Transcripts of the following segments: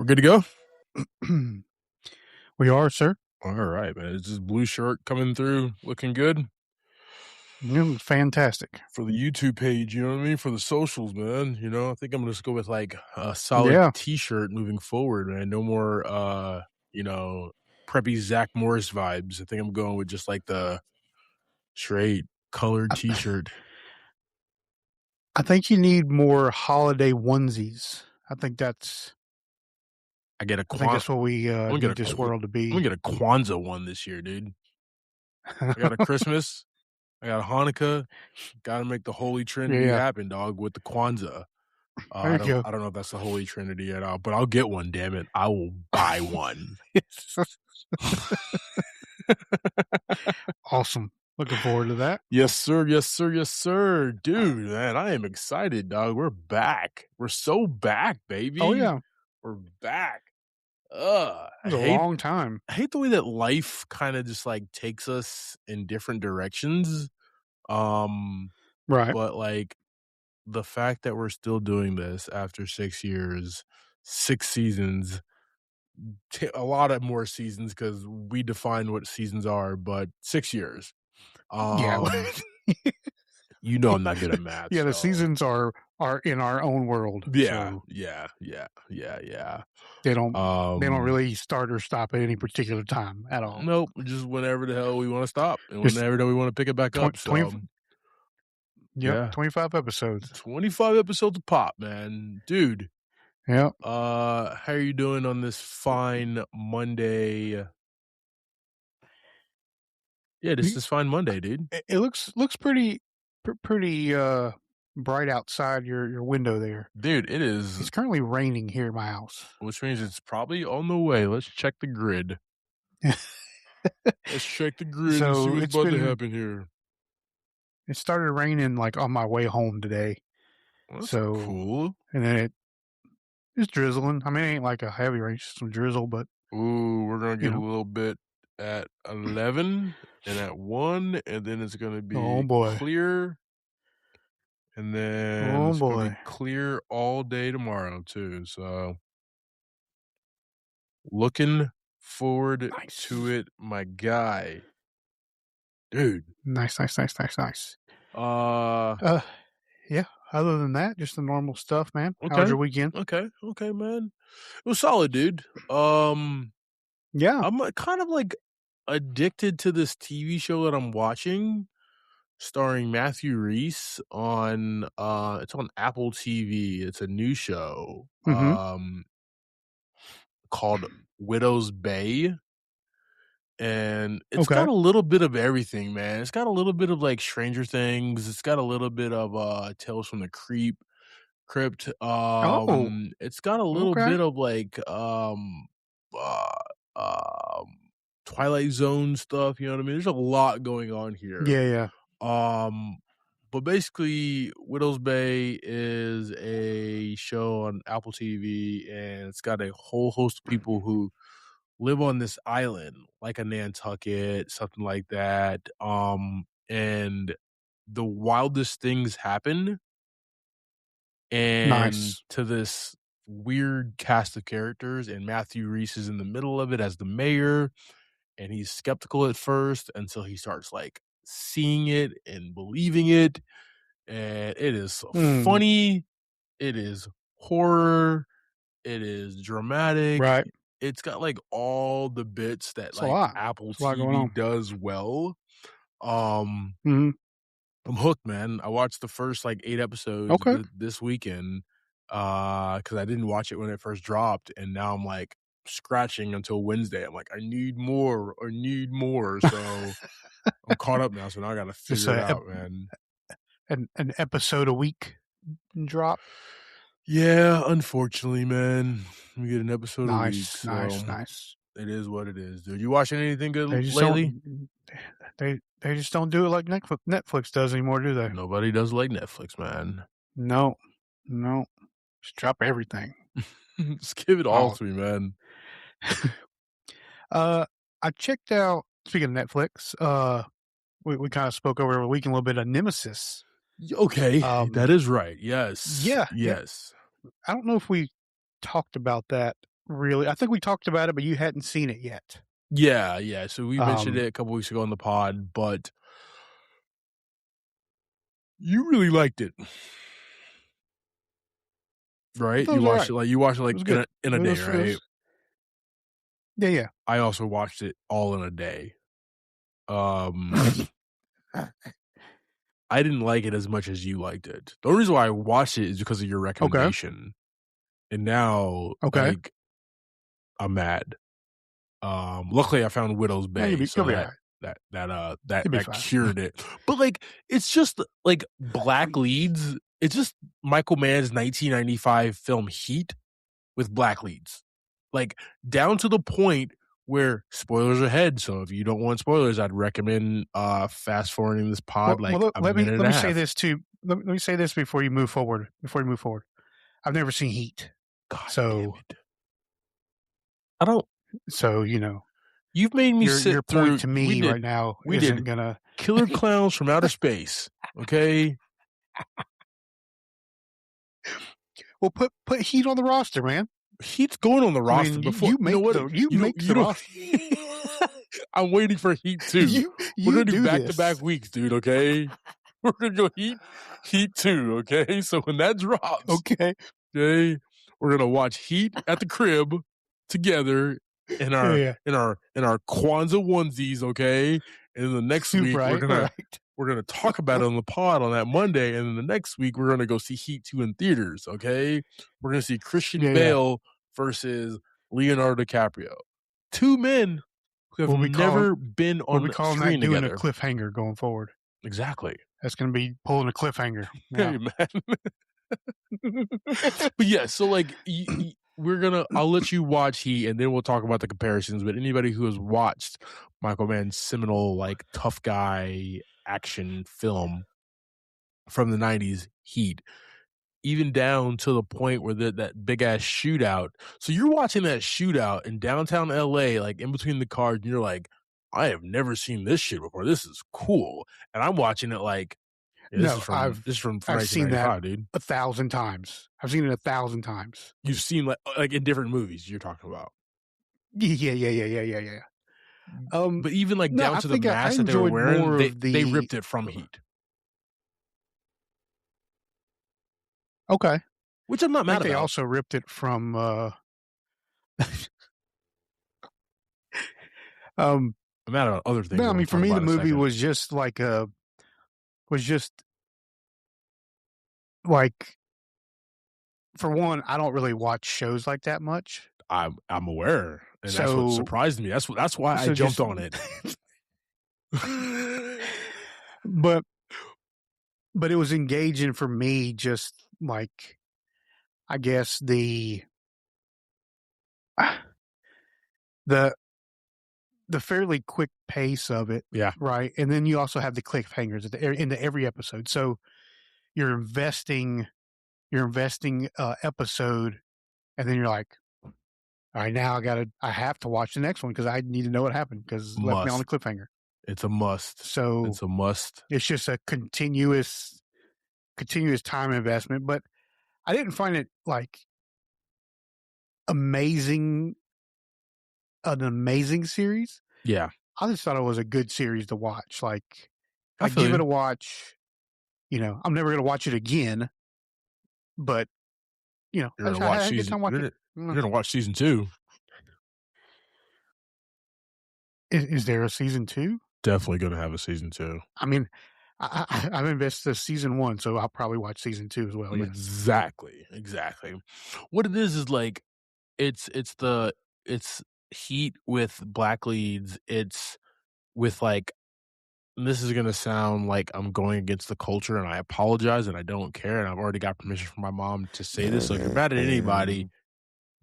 good to go? We are, sir. All right, man. Is this blue shirt coming through looking good Fantastic. for the YouTube page? You know what I mean? For the socials, man. I think I'm gonna just go with like a solid Yeah. t-shirt moving forward, man. No more you know, preppy Zach Morris vibes. I think I'm going with just like the straight colored I, t-shirt. I think you need more holiday onesies. I think that's I get a I think Kwan that's what we I'm gonna get need this world to I'm gonna be. get a Kwanzaa one this year, dude. I got a Christmas, I got a Hanukkah, gotta make the Holy Trinity Yeah. happen, dog, with the Kwanzaa. There I you don't go. I don't know if that's the Holy Trinity at all, but I'll get one, damn it. I will buy one. Awesome. Looking forward to that. Yes, sir. Yes, sir. Yes, sir. Dude, man, I am excited, dog. We're back. We're so back, Oh baby. yeah. We're back. I It was a hate long time. I hate the way that life kind of just like takes us in different directions. Um, Right. but like the fact that we're still doing this after 6 years, 6 seasons, a lot of more seasons because we define what seasons are, but 6 years. Yeah. Um, I'm not good at math, Yeah, the so seasons are in our own world. yeah, So yeah, yeah, yeah, yeah. they don't Um, really start or stop at any particular time at all. nope, just whenever the hell we want to stop and Just whenever we want to pick it back up. 20, So yep, yeah, 25 episodes. 25 episodes of pop, man, dude. Yep. How are you doing on this fine Monday? Yeah, this is fine Monday, dude. It looks pretty bright outside your window there. Dude, it It's is, currently raining here at my house. which means it's probably on the way. Let's check the grid. Let's check the grid and see So what's about to happen here. it started raining like on my way home today. Well, that's So cool. and then it's drizzling. I mean, it ain't like a heavy rain, just some drizzle, but Ooh, we're gonna you get a know. little bit at 11 and at 1, and then it's gonna Oh be boy. clear, and then Oh it's gonna be boy. clear all day tomorrow too. So looking forward to Nice. it, my guy. Dude. Nice. Uh Uh yeah. Other than that, just the normal stuff, man. How was okay. your weekend? Okay, man. It was solid, dude. Yeah. I'm kind of like addicted to this TV show that I'm watching starring Matthew Rhys on it's on Apple TV. It's a new show Mm-hmm. called Widow's Bay. And it's Okay. got a little bit of everything, man. It's got a little bit of like Stranger Things. It's got a little bit of Tales from the Crypt. Oh, It's got a little okay. bit of like uh um Twilight Zone stuff, you know what I mean? There's a lot going on here. Yeah. Um but basically Widow's Bay is a show on Apple TV, and it's got a whole host of people who live on this island, like a Nantucket, something like that. And the wildest things happen, and Nice. to this weird cast of characters, and Matthew Rhys is in the middle of it as the mayor, and he's skeptical at first until he starts like seeing it and believing it. And it is so Mm, funny, it is horror, it is dramatic. right. It's got like all the bits that It's a like lot. Apple It's a lot going TV on. does well. Um Mhm. I'm hooked, man. I watched the first like 8 episodes Okay. this weekend because I didn't watch it when it first dropped, and now I'm like scratching until Wednesday. I'm like, I need more. I need more. So I'm caught up now. So now I got to Just figure it out, man. an episode a week drop. Yeah, unfortunately, man, we get an episode a week, so Nice. it is what it is, dude. You watching anything good They just lately? don't they just don't do it like Netflix does anymore, do they? Nobody does like Netflix, man. No. No. Just drop everything. Just give it all Oh. to me, man. I checked out, speaking of Netflix, we kind of spoke over the weekend a little bit of Nemesis. Okay, that is right. Yes. Yeah. Yes. I don't know if we talked about that really. I think we talked about it, but you hadn't seen it yet. Yeah, yeah, so we mentioned Um, it a couple weeks ago on the pod, but you really liked it, I right? thought it was all right. You watched it, It like, was good. in a It day, was. It right? was. Yeah, I also watched it all in a day. Um, yeah. I didn't like it as much as you liked it. The only reason why I watched it is because of your Okay. recommendation, and now, Okay. like, I'm mad. Luckily I found Widow's No, Bay, you'll so be all right. You'll be that fine. cured it. But, like, it's just, like, black leads. It's just Michael Mann's 1995 film Heat with black leads. Like, down to the point where spoilers ahead, so if you don't want spoilers, I'd recommend, fast forwarding this pod, Well, like, a minute and let a me say half. this too. Let me say this before you move forward. Before you move forward, I've never seen Heat, God damn so it. I don't you know You've made me sit your point through to me right now we isn't did gonna. Killer Clowns from Outer Space, okay? Well, put Heat on the roster, man. Heat's going on the I roster mean, before you know what? you make You the know roster. I'm waiting for Heat 2. We're You gonna do do back-to-back this, weeks, dude, okay? We're gonna go Heat 2, okay? So when that drops, okay? okay, we're gonna watch Heat at the crib together Yeah, in our Kwanzaa onesies, okay? And then the next week right, right. we're gonna talk about it on the pod on that Monday, and then the next week we're gonna go see Heat 2 in theaters, okay? We're gonna see Christian Yeah, yeah. Bale versus Leonardo DiCaprio. Two men who have We'll be calling never been we'll be on calling that screen doing a together. cliffhanger going forward. Exactly. That's gonna be pulling a cliffhanger. Yeah. Hey, man. But yeah, so like I'll let you watch Heat and then we'll talk about the comparisons. But anybody who has watched Michael Mann's seminal like tough guy action film from the 90s, Heat, even down to the point where that big ass shootout. So you're watching that shootout in downtown LA, like in between the cars, and you're like, I have never seen this shit before. This is cool. And I'm watching it like, yeah, No, this is from I've seen that 1995, dude. 1,000 times. I've seen it 1,000 times. You've seen like in different movies you're talking about. Yeah, yeah, yeah, yeah, yeah, yeah. Um, But even, like, no, down I to the think I mask that they were enjoyed wearing, more of they the. ripped it from Heat, Okay, I which I'm not think mad they about. also ripped it from. Um, I'm mad about other things no, I that we'll mean for talk me about the in a movie second. was just like was just like for one, I don't really watch shows like that much. I'm aware, and that's what So surprised me. That's why I jumped just on it. but it was engaging for me just like I guess the fairly quick pace of it, Yeah, right? And then you also have the cliffhangers at the into every episode. So you're investing episode and then you're like, all right, now I have to watch the next one because I need to know what happened because it left me on a must. cliffhanger. It's a must. So It's a must. it's just a continuous time investment. But I didn't find it like amazing, an amazing series. Yeah, I just thought it was a good series to watch. Like I I feel give it you. a watch. I'm never gonna watch it again, but I had a good time watching it. You're gonna watch season 2. Is there a season 2? Definitely gonna have a season 2. I mean, I've invested season 1, so I'll probably watch season 2 as well, yes. Exactly, exactly. What it is like it's the it's Heat with black leads. It's with like this is gonna sound like I'm going against the culture, and I apologize, and I don't care, and I've already got permission from my mom to say this. So if you're mad at anybody,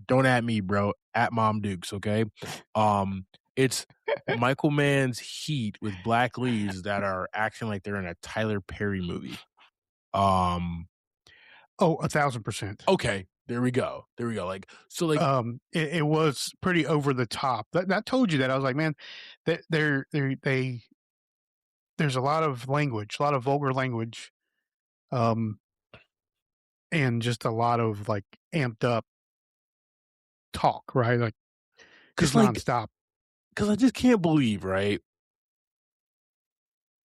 don't at me, bro. At Mom Dukes, okay? It's Michael Mann's Heat with black leads that are acting like they're in a Tyler Perry movie. Um, Oh, 1,000%. okay, there we go. There we go. Like so, like It was pretty over the top. That told you that. I was like, "Man, that there's a lot of language, a lot of vulgar language, um, and just a lot of, like, amped up talk, right? Like Cause just like, nonstop. cause I just can't believe, right?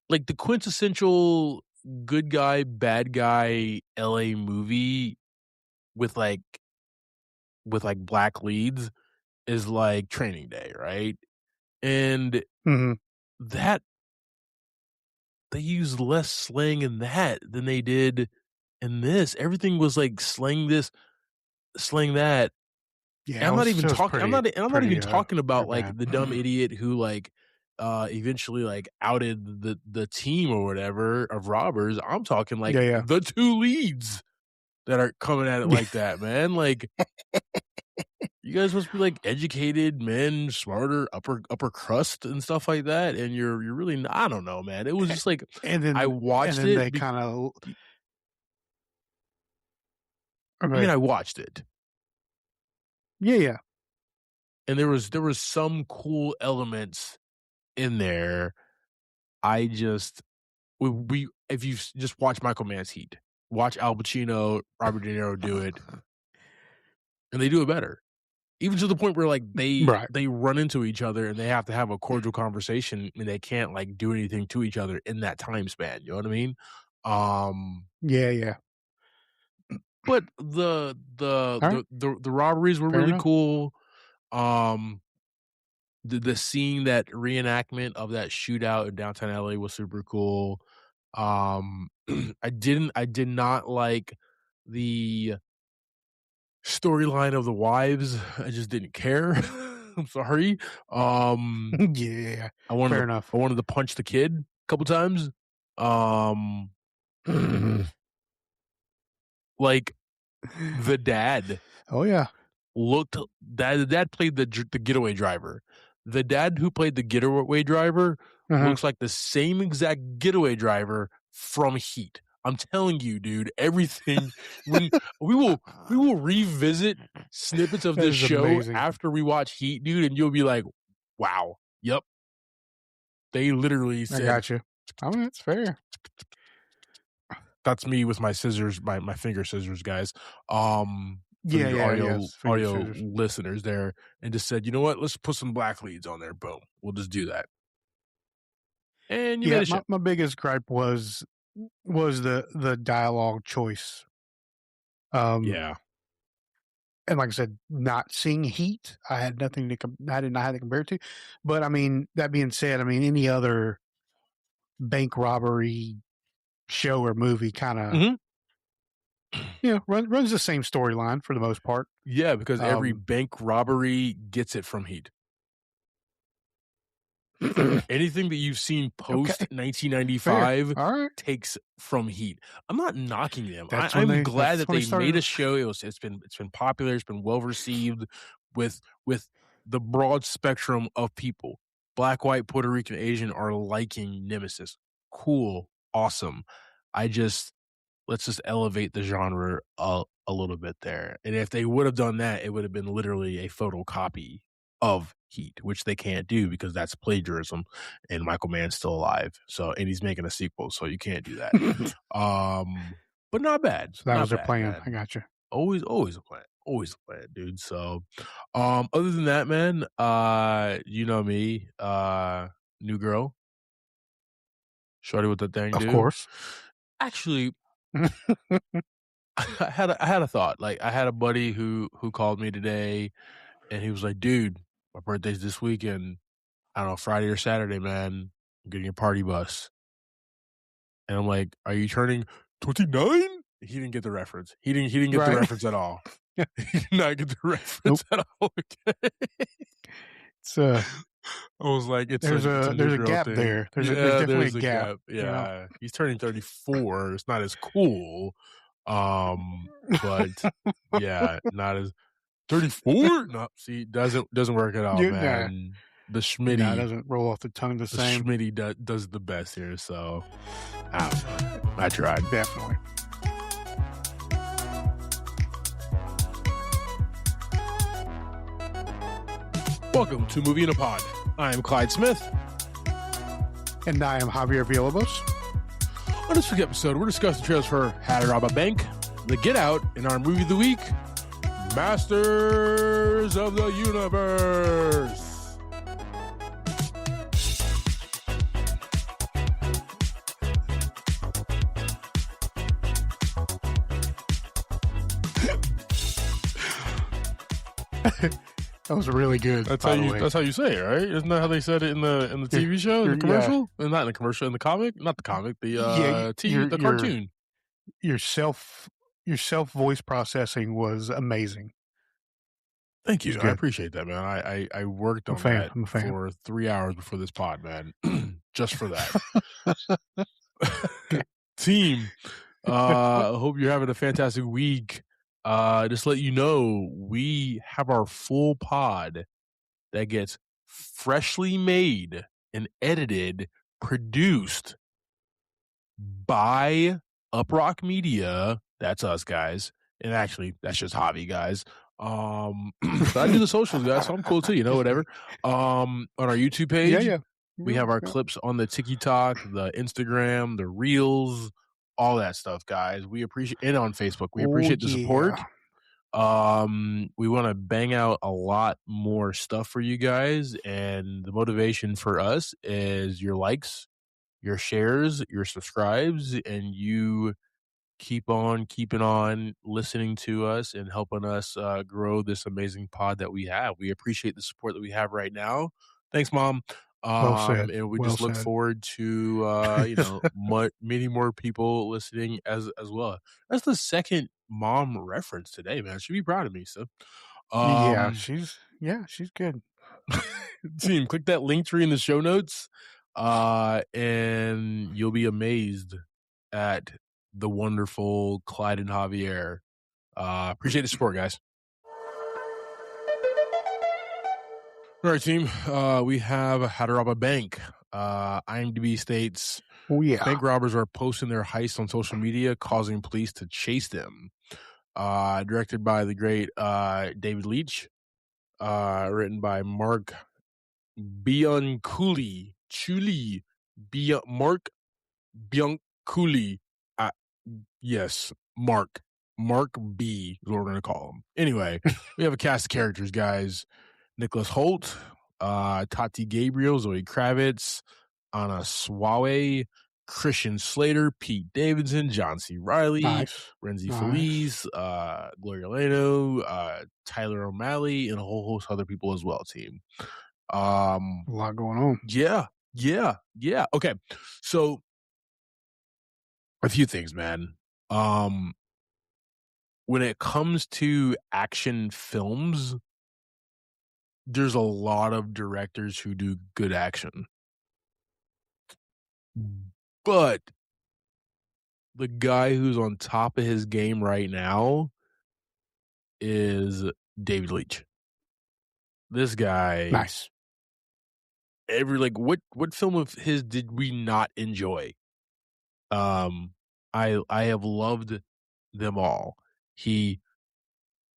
Like the quintessential good guy, bad guy LA movie with like black leads is like Training Day, right? And Hmm. that they used less slang in that than they did in this. Everything was like slang this, slang that. And Yeah, I'm not even it was talking. pretty I'm not even talking pretty about like bad. the dumb idiot who like eventually like outed the team or whatever of robbers. I'm talking like Yeah, yeah. the two leads that are coming at it like that, man. Like you guys must be like educated men, smarter, upper crust and stuff like that, and you're really not, I don't know, man. It was just like I And watched then it. they kind of I mean, okay. I watched it, Yeah, yeah. and there was some cool elements in there. I just we if you just watch Michael Mann's Heat, watch Al Pacino, Robert De Niro do it, and they do it better. Even to the point where like Right. they run into each other and they have to have a cordial conversation and they can't like do anything to each other in that time span. You know what I mean? Um, Yeah, yeah. but the Alright, the robberies were fair really enough. cool. Um, the seeing that reenactment of that shootout in downtown LA was super cool. I did not like the storyline of the wives. I just didn't care. I'm sorry. Um, Yeah, I wanted fair to enough. I wanted to punch the kid a couple times. Um, like the dad Oh, yeah. looked the dad played the getaway driver. The dad who played the getaway driver Uh-huh. looks like the same exact getaway driver from Heat. I'm telling you, dude, everything when we will revisit snippets of That this is show amazing. after we watch Heat, dude, and you'll be like, "Wow, yep." They literally I said, got you. I mean, it's fair. "That's me with my scissors, my finger scissors, guys." For Yeah, your yeah, yes, finger audio scissors. listeners there, and just said, "You know what? Let's put some black leads on there. Boom. We'll just do that." And you made Yeah, a show. my biggest gripe was the dialogue choice. Um, Yeah. and like I said, not seeing Heat, I had nothing to I did not have to compare it to. But I mean, that being said, I mean any other bank robbery show or movie kind of Mhm. runs the same storyline for the most part. Yeah, because every Um, bank robbery gets it from Heat. Anything that you've seen post okay, fair. 1995 All right. takes from Heat. I'm not knocking them. That's when I'm they glad that's that when they they made started. a show. It's been popular. It's been well received with the broad spectrum of people. Black, white, Puerto Rican, Asian are liking Nemesis. Cool, awesome. I just let's just elevate the genre a little bit there. And if they would have done that, it would have been literally a photocopy of Heat, which they can't do because that's plagiarism and Michael Mann's still alive. So and he's making a sequel, so you can't do that. But not bad. So that was Not their bad, plan. I man. got you. Always a plan. Always a plan, dude. So other than that, man, you know me, new girl, shorty with the thing, Of dude. course. Actually, I had a thought. Like I had a buddy who called me today and he was like, "Dude, my birthday's this weekend. I don't know, Friday or Saturday, man. I'm getting a party bus." And I'm like, "Are you turning 29?" He didn't get the reference. He didn't get the Right. reference at all. He did not get the Nope. reference at all. It's I was like, it's a new there's a girl gap thing. there. There's Yeah, definitely a there's a gap, gap. you know. Yeah. He's turning 34. It's not as cool. But yeah, not as 34? No, see, doesn't work at all, Yeah, nah, man. The nah, it Schmitty doesn't roll off the tongue the same. does the best here, so I don't know. I tried. Definitely. Welcome to Movie in a Pod. I am Clyde Smith. And I am Javier Villalobos. On this week's episode, we're discussing trailers for How to Rob a Bank, The Get Out, and our movie of the week, Masters of the Universe. That was really good. That's by how the you. way. That's how you say it, right? Isn't that how they said it in the TV show, in the Yeah, commercial? Not in the commercial, in the comic. Not the comic. yeah. The cartoon. Your self voice processing was amazing. Thank It was you. I good. appreciate that, man. I worked I'm a on fan. that I'm a fan. for 3 hours before this pod, man. Just for that. Team, hope you're having a fantastic week. Just let you know, we have our full pod that gets freshly made and edited, produced by Uprock Media. That's us, guys. And actually, that's just Javi, guys. But I do the socials, guys, so I'm cool too, whatever. On our YouTube page, Yeah. we have our clips on the TikTok, the Instagram, the Reels, all that stuff, guys. We appreciate it. On Facebook. We Oh appreciate the support. yeah. We want to bang out a lot more stuff for you guys, and the motivation for us is your likes, your shares, your subscribes, and you keep on keeping on listening to us and helping us grow this amazing pod that we have. We appreciate the support that we have right now. Thanks, Mom. Well said. And we Well just look said. forward to many more people listening as well. That's the second mom reference today, man. Should be proud of me. So, Yeah, um, she's good. team, click that link tree in the show notes, and you'll be amazed at the wonderful Clyde and Javier. Appreciate the support, guys. All right, team. We have How to Rob a Bank. IMDb states Oh yeah. bank robbers are posting their heists on social media, causing police to chase them. Directed by the great David Leitch. Written by Mark Bianculli. Mark Bianculli. Yes, Mark. Mark B is what we're going to call him. Anyway, we have a cast of characters, guys. Nicholas Holt, Tati Gabriel, Zoe Kravitz, Anna Swawe, Christian Slater, Pete Davidson, John C. Reilly, Nice. Renzi Feliz, Gloria Leno, Tyler O'Malley, and a whole host of other people as well, team. A lot going on. Yeah. Okay, so a few things, man. When it comes to action films, there's a lot of directors who do good action. But the guy who's on top of his game right now is David Leitch. This guy, Nice. what film of his did we not enjoy? I have loved them all. He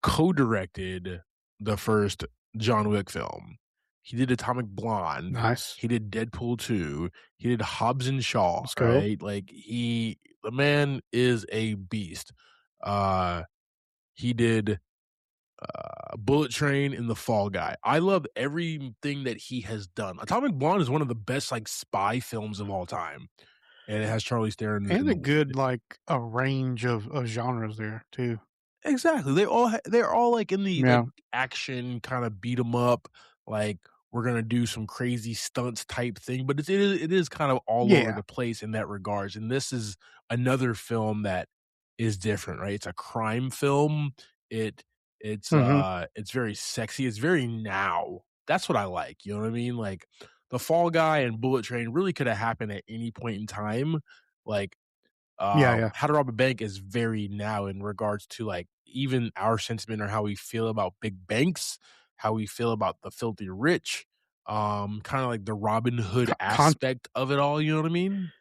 co-directed the first John Wick film. He did Atomic Blonde. Nice. He did Deadpool 2. He did Hobbs and Shaw, Let's go. right? Like the man is a beast. He did Bullet Train and The Fall Guy. I love everything that he has done. Atomic Blonde is one of the best spy films of all time. And it has Charlize Theron and a good a range of genres there too. Exactly. They're all in the action kind of beat 'em up, we're gonna do some crazy stunts type thing, but it is kind of all over the place in that regards. And this is another film that is different, right? It's a crime film. It's very sexy. It's very now. That's what I like. You know what I mean? The Fall Guy and Bullet Train really could have happened at any point in time. How to Rob a Bank is very now in regards to even our sentiment or how we feel about big banks, how we feel about the filthy rich, kind of like the Robin Hood aspect of it all. You know what I mean?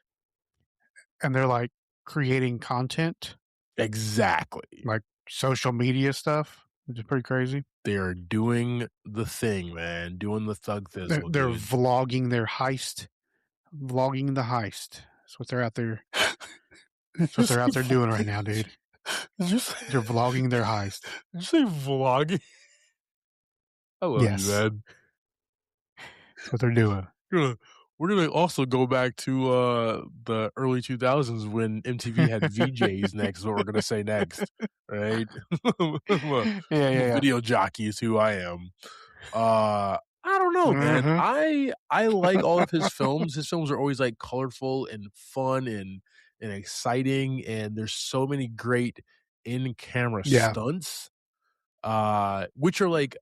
And they're creating content, exactly, social media stuff, which is pretty crazy. They're doing the thing, man, doing the thug thizzle. They're vlogging their heist, vlogging the heist. That's what they're out there. That's what they're out there doing right now, dude. Just They're vlogging their heist. did you say vlogging? I love you, Yes, man. that's what they're doing. Gonna we're gonna also go back to, the early 2000s when MTV had VJs next is what we're gonna say next, right? Yeah, I'm a yeah, video jockey is who I am. I don't know, man. yeah. I like all of his films. His films are always, like, colorful and fun and exciting, and there's so many great in-camera Yeah, stunts, which are, like,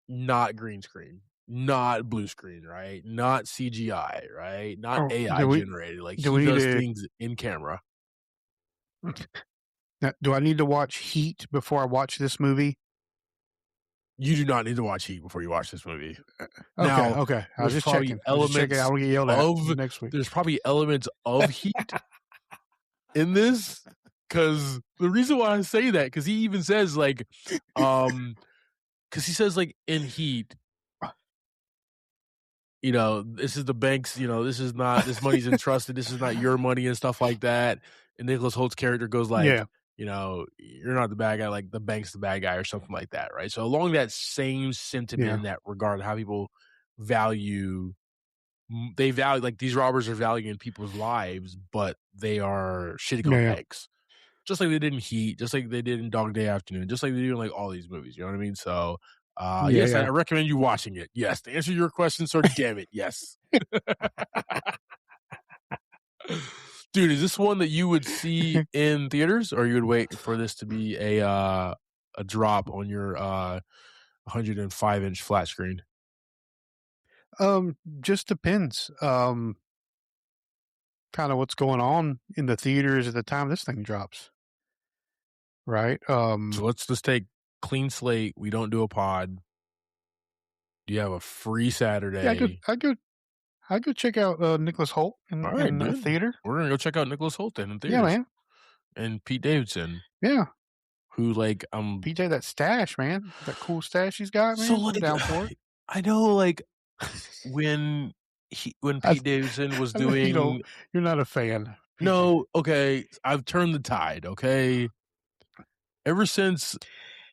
not green screen, not blue screen, right? Not CGI, right? Not oh, AI generated, like, do he we need does to things in camera. now, do I need to watch Heat before I watch this movie? You do not need to watch Heat before you watch this movie. Okay, Now, okay. I was there's just probably checking. I was just checking. I elements don't get yelled at of next week. there's probably elements of Heat in this, because the reason why I say that, because he even says, like, because he says, like, in Heat, this is the bank's, this money's entrusted, this is not your money and stuff like that. And Nicholas Holt's character goes like, Yeah, you're not the bad guy, like the bank's the bad guy or something like that, right? So along that same sentiment yeah, in that regard, how people value they value like these robbers are valuing people's lives, but they are shitting yeah, on yeah, banks. Just like they did in Heat, just like they did in Dog Day Afternoon, just like they do in like all these movies. You know what I mean? So yeah, yes, I yeah. recommend you watching it. Yes. To answer your question, sir, damn it, yes. Dude, is this one that you would see in theaters, or you would wait for this to be a drop on your 105-inch flat screen? Just depends. Kind of what's going on in the theaters at the time this thing drops, right? So let's just take clean slate. We don't do a pod. You have a free Yeah, Saturday. I go check out Nicholas Holt All right, in a dude. theater. We're gonna go check out Nicholas Hoult in Yeah, theaters, man. and Pete Davidson, Yeah, who like PJ, that stash, man, that cool stash he's got, so man. I'm like down for it. I know like when I, Pete Davidson was I know doing you're not a fan, PJ. no, okay, I've turned the tide, okay? Ever since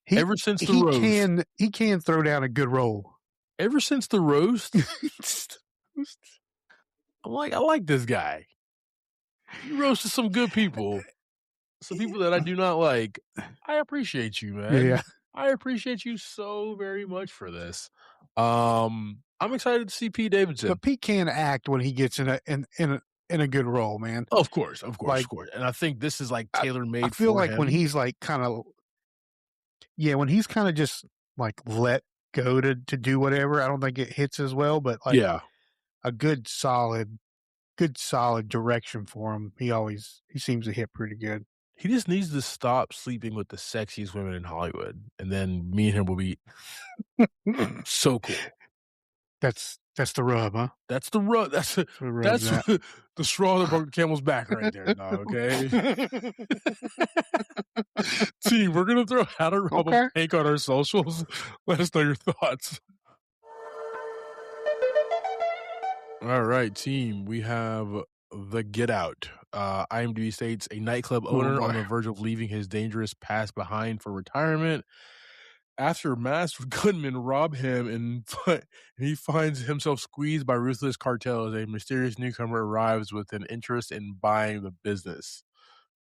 He ever since the roast he can throw down a good roll. ever since the roast, I'm like, I like this guy. He roasted some good people, some people that I do not like. I appreciate you, Yeah, man. yeah. I appreciate you so very much for this. I'm excited to see Pete Davidson. But Pete can act when he gets in a good role, man. Of course, of course, of Like course. And I think this is like tailor I made feel for like when him. he's like kind of when he's kind of just like let go to do whatever, I don't think it hits as well. But like Yeah. a good solid direction for him, he seems to hit pretty good. He just needs to stop sleeping with the sexiest women in Hollywood, and then me and him will be so cool. That's the rub, huh? That's the that's That's where the rub's that's at. the straw that broke the camel's back right there, dog, okay? Team, we're gonna throw How to Rob a Okay. Bank on our socials. Let us know your thoughts. All right, team. We have The Get Out. IMDb states a nightclub Oh owner on boy. the verge of leaving his dangerous past behind for retirement. After masked gunmen rob him and he finds himself squeezed by ruthless cartels, a mysterious newcomer arrives with an interest in buying the business.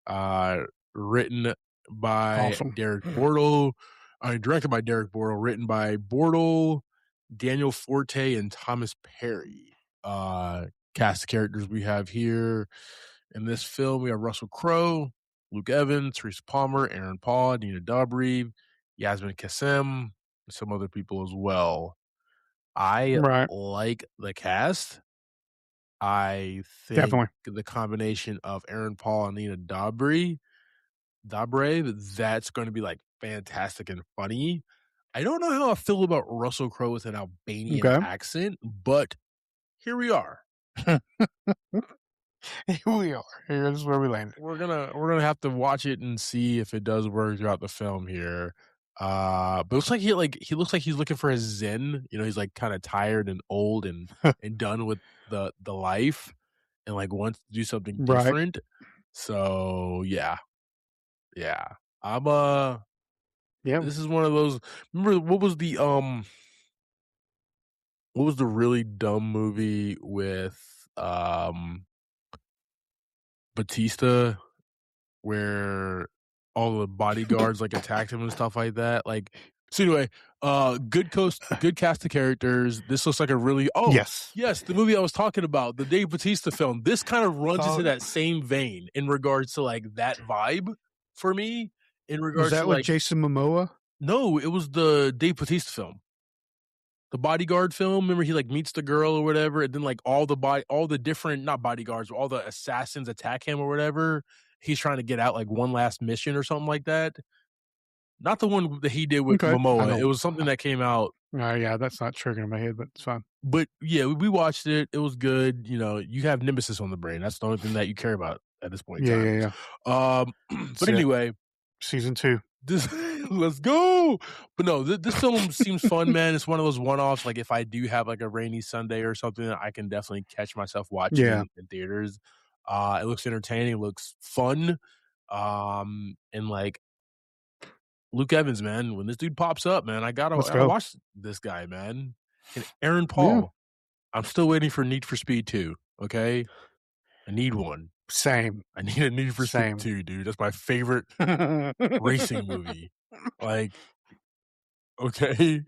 Uh, written by Awesome. Derek Bortle, directed by Derek Bortle, written by Bortle, Daniel Forte, and Thomas Perry. Cast of characters we have here in this film: we have Russell Crowe, Luke Evans, Teresa Palmer, Aaron Paul, Nina Dobrev, Yasmin Kassem, and some other people as well. I Right. like the cast. I think Definitely. the combination of Aaron Paul and Nina Dobrev, that's going to be like fantastic and funny. I don't know how I feel about Russell Crowe with an Albanian Okay. accent, but here we are. Here we are. Here this is where we landed. We're gonna have to watch it and see if it does work throughout the film here. But it looks like he looks like he's looking for his zen. He's like kind of tired and old and done with the life and like wants to do something Right. different. So yeah, Yeah. I'm Yeah. this is one of those. Remember what was the really dumb movie with Batista where all the bodyguards like attacked him and stuff like that? Like, so anyway, good cast of characters. This looks like a really Yes. yes, the movie I was talking about, the Dave Batista film. This kind of runs into Oh, that same vein in regards to like that vibe for me. In was regards to that with like, Jason Momoa? no, it was the Dave Batista film. The bodyguard film, remember he like meets the girl or whatever, and then like all the different not bodyguards, but all the assassins attack him or whatever. He's trying to get out like one last mission or something like that. Not the one that he did with Okay. I Momoa. It don't. was something that came out. Yeah, that's not triggering in my head, but it's fine. But yeah, we watched it. It was good. You know, you have Nemesis on the brain. That's the only thing that you care about at this point in Yeah, time. yeah, yeah. But That's it. anyway, Season 2. this let's go. But no, this film seems fun, man. It's one of those one-offs. Like if I do have like a rainy Sunday or something, I can definitely catch myself watching Yeah. it in theaters. It looks entertaining, it looks fun. And like Luke Evans, man, when this dude pops up, man, I Let's gotta go. watch this guy, man. And Aaron Yeah. Paul. I'm still waiting for Need for Speed 2. Okay, I need one. Same. I need a Need for Speed Same. 2, dude. That's my favorite racing movie. Like, okay.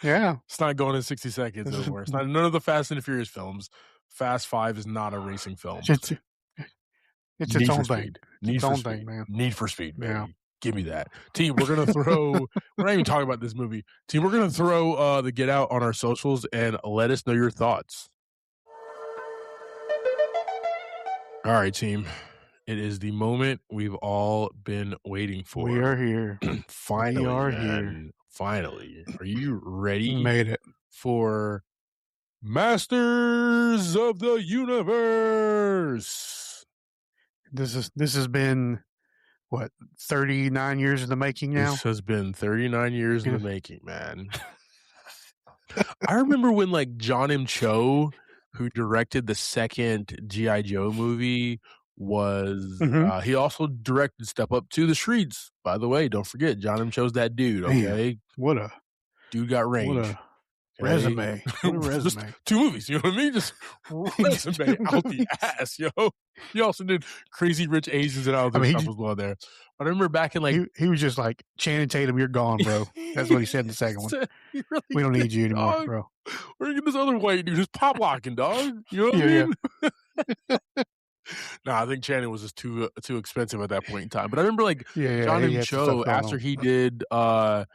Yeah. It's not going in 60 seconds no more. It's not none of the Fast and the Furious films. Fast 5 is not a racing film. It's its Need for own thing. Speed. It's Need its for own thing, Speed. man. Need for Speed, Yeah. baby. Give me that. Team, we're gonna throw we're not even talking about this movie. Team, we're gonna throw the Get Out on our socials and let us know your thoughts. All right, team. It is the moment we've all been waiting for. We are here. Finally, We are man. here. Finally. Are you ready Made it. for Masters of the Universe? This has been what, 39 years in the making now? This has been 39 years in the making, man. I remember when like John M. Cho, who directed the second G.I. Joe movie, was he also directed Step Up to the Streets. By the way, don't forget John M. Cho's that dude. Okay, what a dude got range. What a resume. What a resume. 2 movies, you know what I mean? Just resume out the ass, yo. He also did Crazy Rich Asians and other stuff as well there. But I remember back in like he was just like, Channing Tatum, you're gone, bro. That's what he said in the second one. Really we don't need you anymore, dog. bro. We're gonna get this other white dude who's pop locking, dog. You know what I mean? No, I think Channing was just too expensive at that point in time. But I remember like John M. Cho, after he did the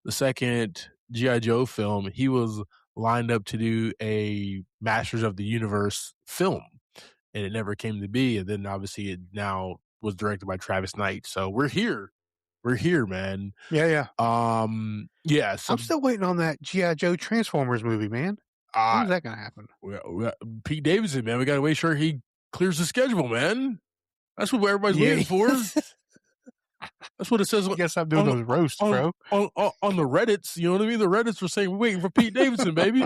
second G.I. Joe film, he was lined up to do a Masters of the Universe film, and it never came to be. And then obviously it now was directed by Travis Knight. So we're here, man. Yeah. Yeah. So I'm still waiting on that G.I. Joe Transformers movie, man. When's that gonna happen? We got Pete Davidson, man. We got to make sure he clears the schedule, man. That's what everybody's waiting for. That's what it says. I guess I'm doing those roasts, bro. On the Reddits, you know what I mean? The Reddits were saying, we're waiting for Pete Davidson, baby.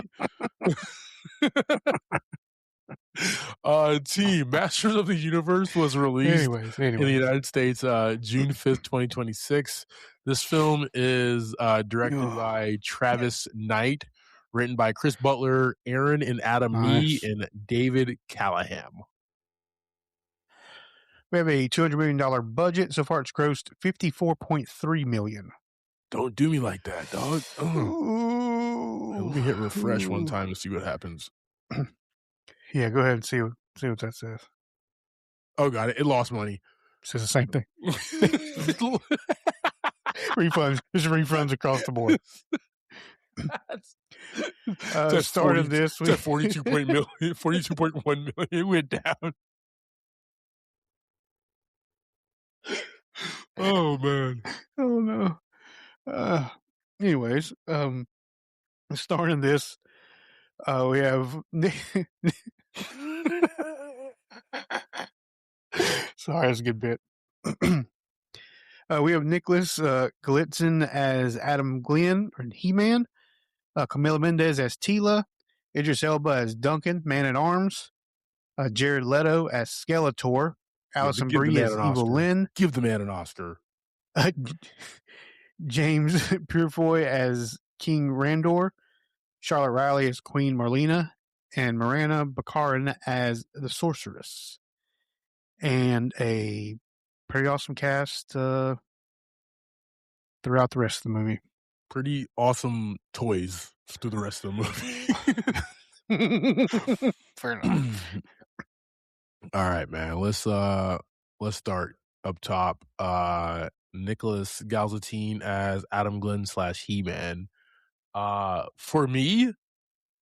Team Masters of the Universe was released in the United States June 5th, 2026. This film is directed by Travis Knight, written by Chris Butler, Aaron and Adam Nee, and David Callahan. We have a $200 million budget. So far, it's grossed $54.3 million. Don't do me like that, dog. Let me hit refresh one time and see what happens. Yeah, go ahead and see what that says. Oh, got it. It lost money. It says the same thing. Refunds. There's refunds across the board. Started this with 42.1 million. It went down. Oh man. Oh no. Anyways, starting this, we have sorry, that's a good bit. We have Nicholas Glitzen as Adam Glenn, or He-Man, Camila Mendez as Tila, Idris Elba as Duncan, Man-at-Arms, Jared Leto as Skeletor, Yeah, but Alison give the Brie man as an Evil Oscar. Lynn, Give the man an Oscar. uh, James Purefoy as King Randor, Charlotte Riley as Queen Marlena, and Miranda Baccarin as the Sorceress. And a pretty awesome cast throughout the rest of the movie. Pretty awesome toys through the rest of the movie. Fair enough. All right, man. Let's start up top. Nicholas Galzatine as Adam Glenn slash He-Man. For me,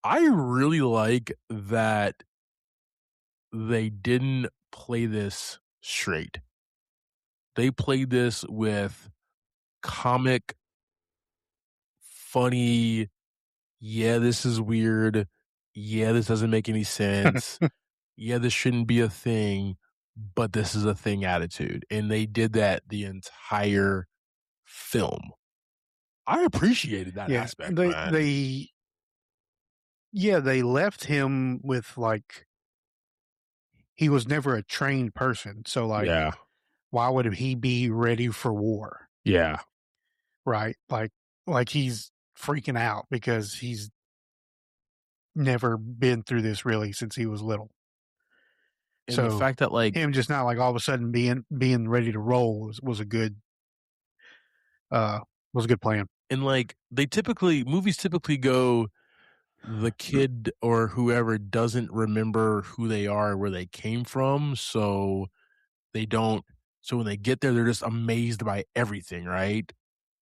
I really like that they didn't play this straight. They played this with comic, funny, yeah, this is weird. Yeah, this doesn't make any sense. Yeah, this shouldn't be a thing, but this is a thing attitude. And they did that the entire film. I appreciated that Yeah, aspect, man. they left him with like he was never a trained person, so like Yeah. why would he be ready for war? Yeah. Right? Like he's freaking out because he's never been through this really since he was little. And the So fact that like him just not like all of a sudden being ready to roll was a good uh was a good plan. and like movies typically go the kid or whoever doesn't remember who they are, where they came from, so they don't so when they get there, they're just amazed by everything, right?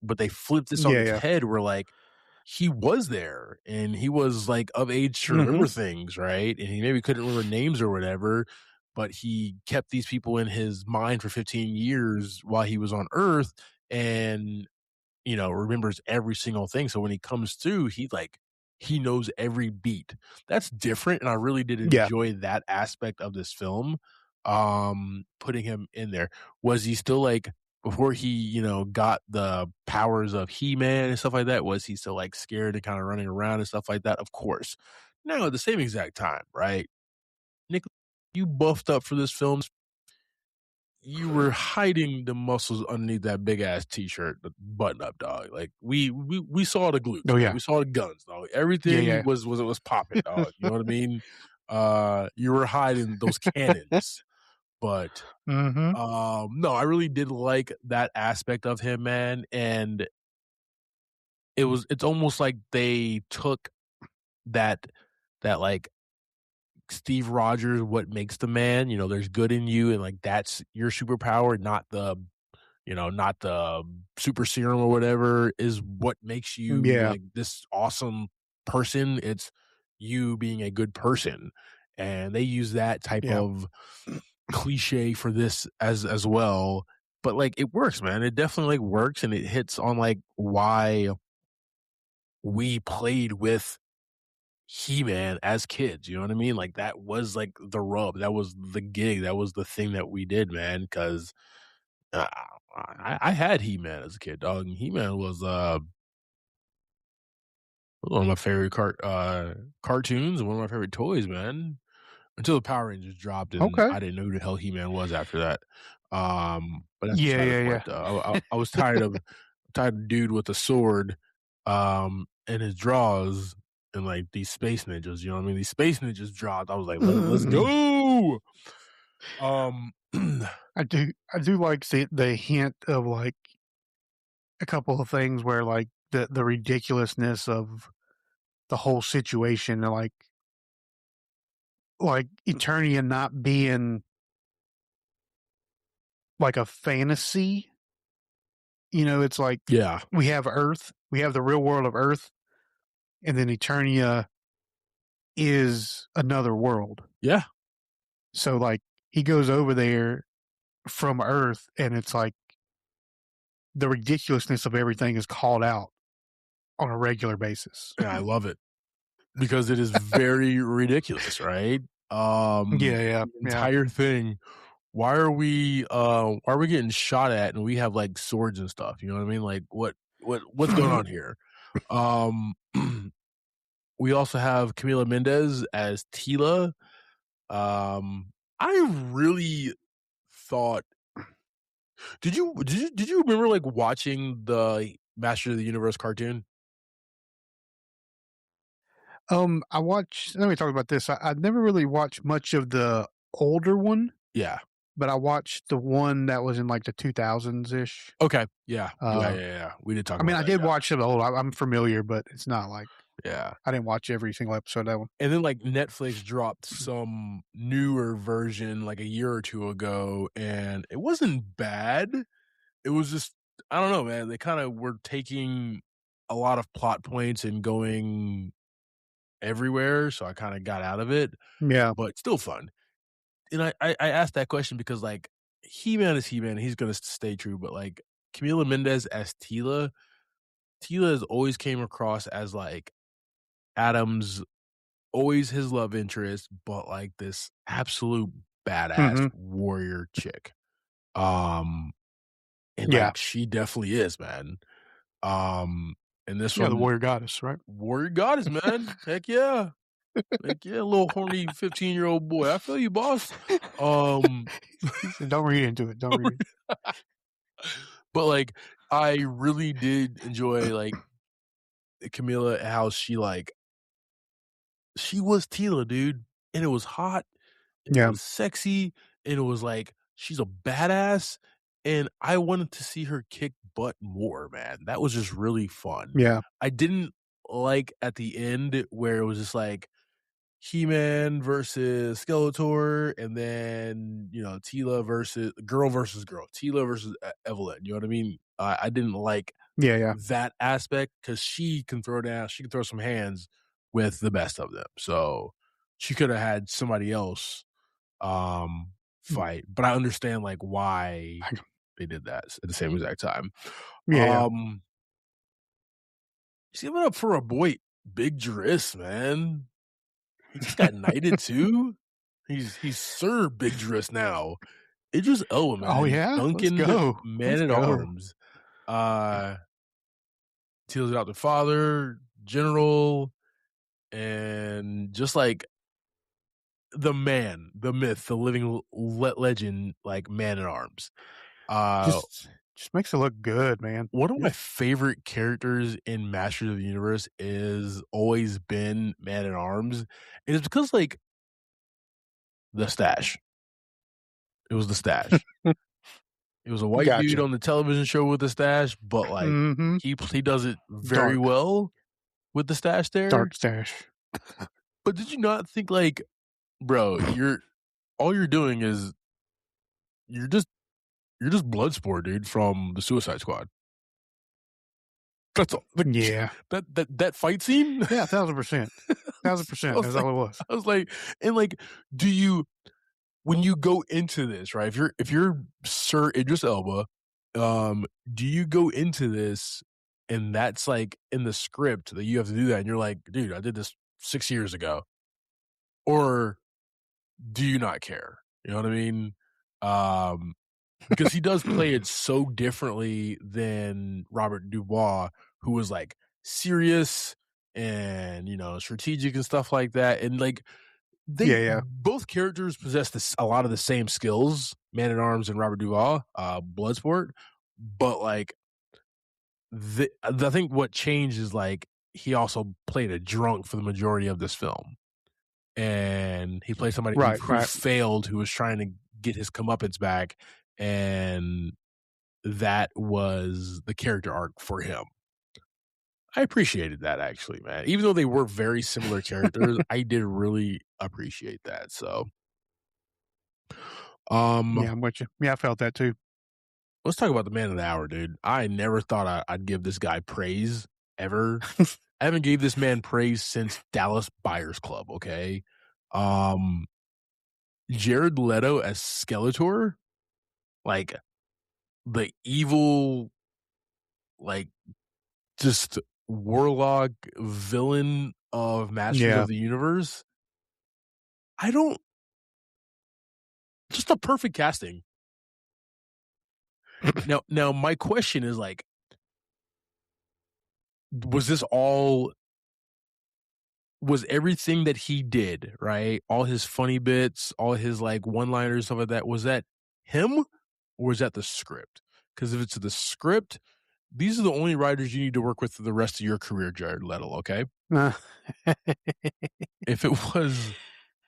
But they flip this on Yeah, its yeah. head where, like, he was there and he was, like, of age to Mhm. remember things, right? And he maybe couldn't remember names or whatever, but he kept these people in his mind for 15 years while he was on Earth and remembers every single thing. So when he comes through, he knows every beat. That's different, and I really did Yeah. enjoy that aspect of this film. Putting him in there. Was he still like before he, got the powers of He-Man and stuff like that? Was he still like scared and kind of running around and stuff like that? Of course. Now at the same exact time, right? Nick, you buffed up for this film, you were hiding the muscles underneath that big ass t-shirt, the button up, dog. Like we saw the glutes, Oh man. yeah. We saw the guns, dog. Yeah, Everything yeah. was popping, dog. You know what I mean? You were hiding those cannons, but Mhm. no, I really did like that aspect of him, man. And it's almost like they took that like Steve Rogers, what makes the man, there's good in you, and like that's your superpower, not the super serum or whatever is what makes you Yeah. like this awesome person. It's you being a good person. And they use that type Yeah. of cliche for this as well. But like it works, man. It definitely like works and it hits on like why we played with He-Man as kids. You know what I mean? Like that was like the rub. That was the gig. That was the thing that we did, man. Because uh, I had He-Man as a kid, dog. And He-Man was one of my favorite cartoons and one of my favorite toys, man. Until the Power Rangers dropped, and Okay. I didn't know who the hell He-Man was after that. But that's Yeah, beside the yeah, point, yeah. though. I was tired of dude with a sword, in his drawers, and like these space ninjas. You know what I mean? These space ninjas dropped. I was like, let's go. Um, I do like the hint of like a couple of things where like the ridiculousness of the whole situation and like Eternia not being like a fantasy. It's like yeah, we have Earth, we have the real world of Earth, and then Eternia is another world. yeah. So like he goes over there from Earth and it's like the ridiculousness of everything is called out on a regular basis. And I love it. Because it is very ridiculous, right? Yeah, yeah, The yeah. entire thing. Why are we getting shot at and we have like swords and stuff? You know what I mean? Like what's going on here? Um we also have Camila Mendez as Tila. I really thought did you remember, like, watching the Master of the Universe cartoon? I watched let me talk about this. I never really watched much of the older one, Yeah. but I watched the one that was in, like, the 2000s-ish. Okay. Yeah. Yeah, Uh, yeah, yeah. We did talk I mean, about I that, did yeah. watch the old I'm familiar, but it's not like Yeah. I didn't watch every single episode of that one. And then, like, Netflix dropped some newer version, like, a year or 2 ago, and it wasn't bad. It was just I don't know, man, they kinda were taking a lot of plot points and going everywhere, so I kinda got out of it, Yeah. but still fun. And I asked that question because, like, He-Man is He-Man, he's gonna stay true, but, like, Camila Mendez as Tila has always came across as, like, Adam's always his love interest, but, like, this absolute badass Mhm. warrior chick. Um, and, Yeah. like, she definitely is, man. Um, and this Yeah, the one warrior goddess, right? warrior goddess, man. Heck yeah. Heck yeah, little horny 15-year-old boy. I feel you, boss. Um, He said, "Don't read into it, don't read but, like, I really did enjoy, like, Camila, how she, like she was Tila, dude, and it was hot, and it." it Yeah, was sexy, and it was like, she's a badass, and I wanted to see her kick butt more, man. That was just really fun. yeah, I didn't like at the end where it was just like He-Man versus Skeletor, and then, Tila versus girl, Tila versus Evelyn, you know what I mean? I didn't like yeah, yeah. that aspect because she can throw some hands with the best of them. So she could have had somebody else Mm, fight, but I understand like why I they did that at the same exact time. yeah, yeah. Um Just give it up for a boy, Big Driss, man. He just got knighted too. He's Sir Big Driss now. Idris Elba, Oh, man. yeah? Let's Duncan go. Man Let's at go. Arms. Teals out the father, general, and just like the man, the myth, the living legend, like Man at Arms. Uh, Just makes it look good, man. one of my Just favorite characters in Masters of the Universe is always been Man at Arms, and it's because like the stash. It was the stash. It was a white dude gotcha. on the television show with the stash, but like Mhm. he does it very Dark, well with the stash there. dark stash. But did you not think like, bro, all you're doing is you're just you're just Bloodsport, dude, from the Suicide Squad. That's all. Like Yeah. that fight scene. Yeah, 1,000%. I 1,000%, was that's like, all it was. I was like, and like, do you when you go into this, right? If you're Sir Idris Elba, do you go into this and that's like in the script that you have to do that, and you're like, dude, I did this 6 years ago, or do you not care? You know what I mean? Um, because he does play it so differently than Robert Dubois, who was like serious and strategic and stuff like that. And like they Yeah, yeah. both characters possess a lot of the same skills, Man at Arms and Robert Dubois, Bloodsport. But like I think what changed is like he also played a drunk for the majority of this film, and he played somebody who Right, who right. failed, who was trying to get his comeuppance back, and that was the character arc for him. I appreciated that actually, man. Even though they were very similar characters, I did really appreciate that. So, um, Yeah, I'm with you. Yeah, I felt that too. let's talk about the man of the hour, dude. I never thought I'd give this guy praise ever. I haven't gave this man praise since Dallas Buyers Club. Okay, um, Jared Leto as Skeletor, like the evil, like just warlock villain of Masters Yeah. of the Universe. I don't just a perfect casting. Now my question is like, was this all was everything that he did, right? All his funny bits, all his like one-liners, stuff like that, was that him or is that the script? Because if it's the script, these are the only writers you need to work with for the rest of your career, Jared Leto, okay? Uh, If it was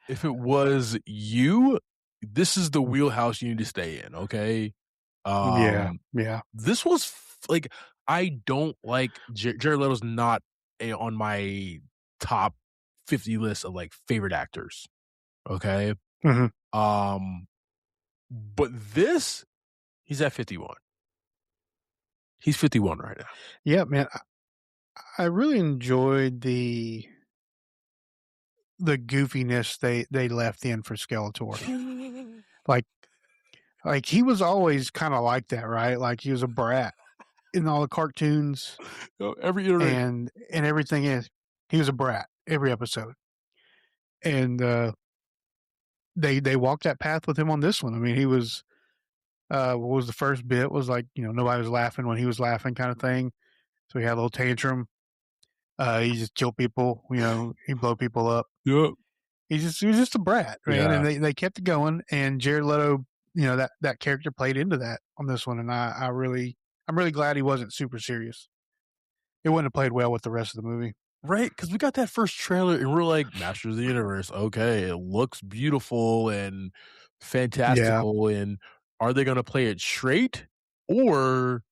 if it was you, this is the wheelhouse you need to stay in, okay? yeah, Um, yeah. this was like I don't like Jared Leto's not on my top 50 list of like favorite actors, okay? Mhm. Um, but this he's at 51. He's 51 right now. Yeah, man, I really enjoyed the goofiness they left in for Skeletor. Like he was always kinda like that, right? Like, he was a brat in all the cartoons Every iteration. and everything is he was a brat every episode, and, they walked that path with him on this one. I mean, he was, what was the first bit was like, nobody was laughing when he was laughing kinda thing, so he had a little tantrum. He just kill people, he blow people up. Yep. He was just a brat, man, and Yeah. they kept it going, and Jared Leto, that character played into that on this one, and I'm really glad he wasn't super serious. It wouldn't have played well with the rest of the movie. Right, because we got that first trailer and we're like, Masters of the Universe, okay, it looks beautiful and Yeah. fantastical, and are they gonna play it straight, or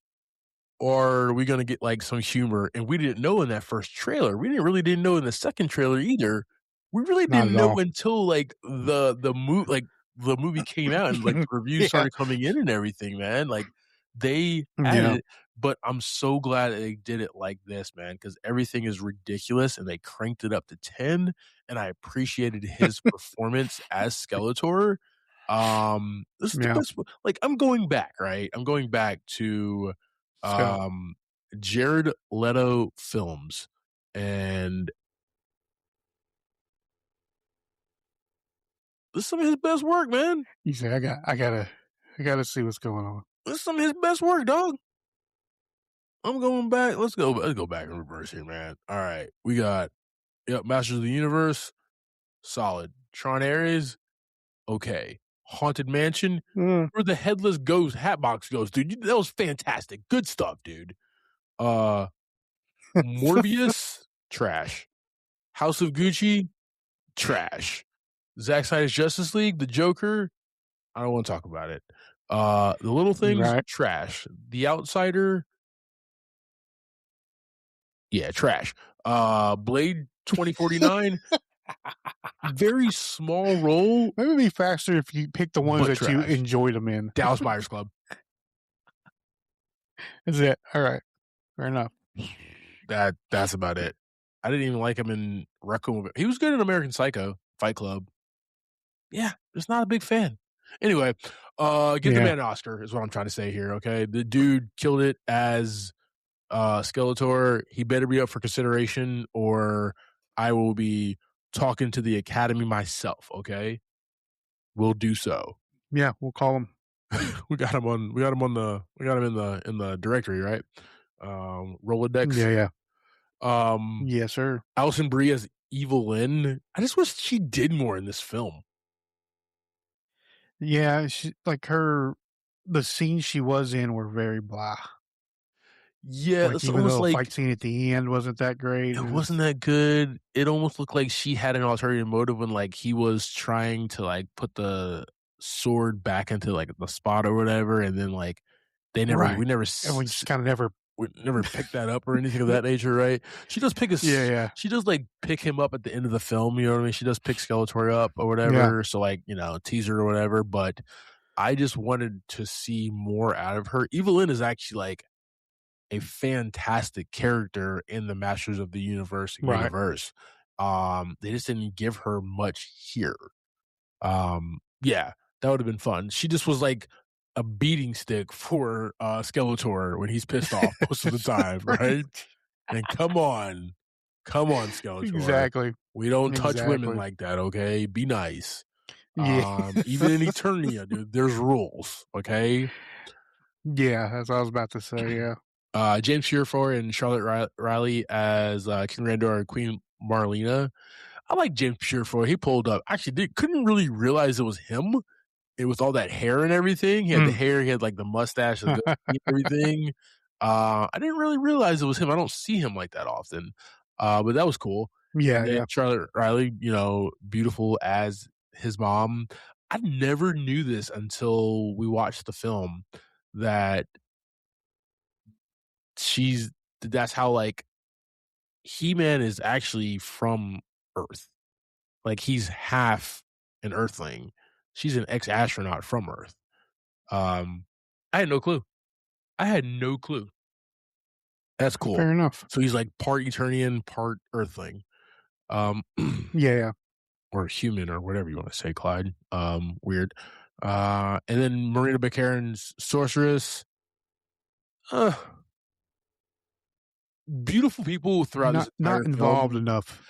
are we gonna get, like, some humor? And we didn't know in that first trailer. We didn't know in the second trailer either. We really Not didn't at know all. until, like, the movie came out and, like, the reviews Yeah. started coming in and everything, man, like, they added Yeah. it, but I'm so glad that they did it like this, man, because everything is ridiculous, and they cranked it up to 10, and I appreciated his performance as Skeletor. This is the Yeah. best like, I'm going back, right? I'm going back to So, um, Jared Leto films, and this is some of his best work, man. you say, I gotta see what's going on." This is some of his best work, dog. I'm going back. Let's go back in reverse here, man. All right. We got Masters of the Universe, solid. Tron Ares, okay. Haunted Mansion, Mm. where the headless ghost Hatbox goes, dude. That was fantastic. Good stuff, dude. Uh Morbius, trash. House of Gucci, trash. Zack Snyder's Justice League, The Joker, I don't want to talk about it. The Little Things, Right. trash. The Outsider, yeah, trash. Blade 2049, very small role, Maybe it'd be faster if you pick the ones but that you trash. enjoyed them in. Dallas Buyers Club. Is it? Alright. Fair enough. That's about it. I didn't even like him in Raccoon. He was good in American Psycho, Fight Club. Yeah, just not a big fan. Anyway, give the Yeah. man an Oscar is what I'm trying to say here. Okay, the dude killed it as Skeletor. He better be up for consideration, or I will be talking to the Academy myself. Okay, we'll do so. Yeah, we'll call him. We got him in the directory, right? Rolodex. Yeah, yeah. Um, Yes, sir. Alison Brie as Evil Lynn. I just wish she did more in this film. Yeah, she like, the scenes she was in were very blah. Yeah, Like, it's even almost though the fight like scene at the end wasn't that great, it it wasn't was that good. It almost looked like she had an ulterior motive when, like, he was trying to, like, put the sword back into, like, the spot or whatever, and then, like, right. we never And we just kinda never we never picked that up or anything of that nature, right? Yeah, yeah. She does, like, pick him up at the end of the film, you know what I mean? She does pick Skeletor up or Yeah. whatever, so, like, teaser or whatever, but I just wanted to see more out of her. Evelyn is actually, like, a fantastic character in the Masters of the Right. universe. They just didn't give her much here. Yeah, that would have been fun. She just was like a beating stick for Skeletor when he's pissed off most of the time, Pretty right? And come on, Skeletor. Exactly. We don't touch women Exactly. like that, okay? Be nice. Yeah. Even in Eternia, dude, there's rules, okay? Yeah, that's what I was about to say, yeah. James Purefoy and Charlotte Riley as King Randor and Queen Marlena. I like James Purefoy. He pulled up. Actually, couldn't really realize it was him and with all that hair and everything, he had the Mm, hair, he had, like, the mustache, the goatee and everything. I didn't really realize it was him. I don't see him like that often, but that was cool. yeah, And then yeah. Charlotte Riley, beautiful as his mom. I never knew this until we watched the film that she's that's how, like, He-Man is actually from Earth. Like, he's half an Earthling. She's an ex-astronaut from Earth. Um, I had no clue. I had no clue. That's cool. Fair enough. So he's, like, part Eternian, part Earthling, um, Yeah, yeah. or human or whatever you wanna say, Clyde. Weird. And then Marina Baccarin's Sorceress. Uh, beautiful people throughout this Not entire involved film. enough.